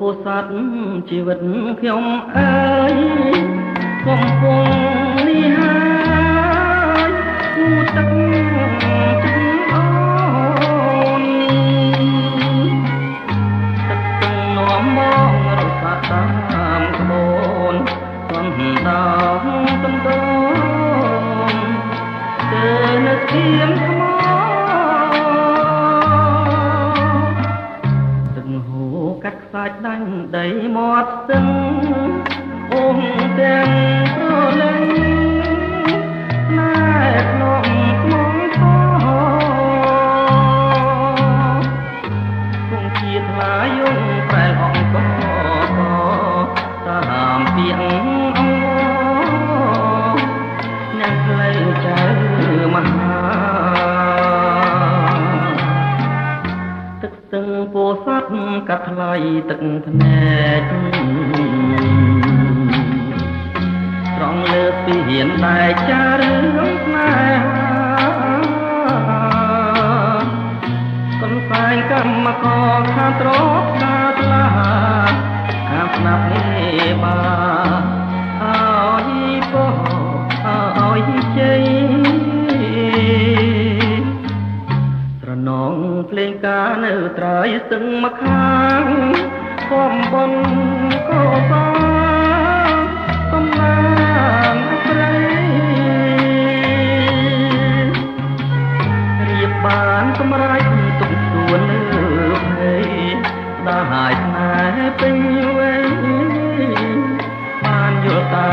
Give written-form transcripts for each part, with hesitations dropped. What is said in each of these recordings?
ពោធិ៍សាត់ជីវិតខ្ញុំអើយកំពុងនេះហើយគូទឹកចិត្តអូនទឹកទាំងនាំមករសាត់តាមក្បូនសន្តាសំដងទៅនៅធៀមថ្មកាត់ខ្សាច់ដាញ់ដីមាត់ស្ទឹងអូនទាំងប្រលឹងណែក្នុងខ្មងខគង់ជាថ្លាយងប្រែលអង្គតាមពីងអង្គអ្នកផ្លៃចៅមហាទឹកស្ទឹងពោធិ៍សាត់កាត់ថ្លៃទឹកភ្នែកត្រង់លើពីហ៊ានតែចារឿងស្នេហាកន្សែងកម្មករខាត្រកតាថ្លាខាស្នាប់នេះបាអើយពោអើយជ័យត្រនងភ្លេងការនៅត្រើយស្ទឹងមកខាងកំបុនក៏សាកំណាងស្រីរៀបបានសម្រេចទុកសួនលើភ័យដាហើយស្នេហ៍ពេញវ័យបានយល់តែ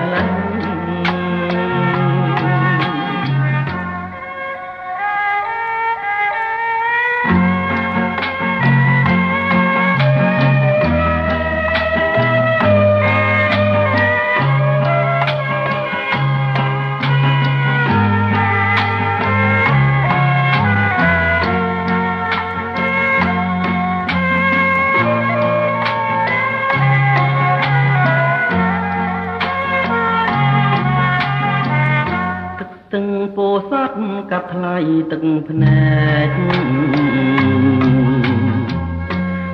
ខ្លាំងទឹកពោធិ៍សាត់កាត់ថ្លៃទឹកភ្នែក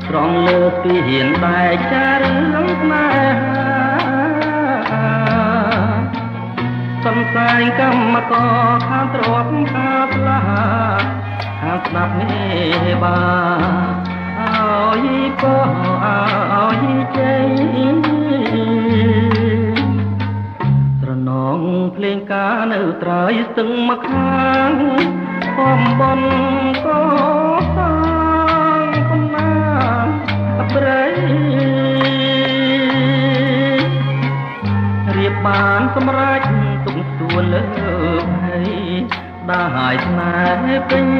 ត្រង់លើពីហ៊ានតែចារឿងស្នេហាសំសាយកម្មករខាងទ្រពខាស្លាខាងស្ដាប់នេះបាអើយក៏អើយជ័យនងភ្លេងការនៅត្រើយស្ទឹងមកខាងកំបុនក៏សាងកំណាងប្រៃរៀបបានសម្រេចទុកសួនលើភ័យដាហើយស្នេហ៍ពេញ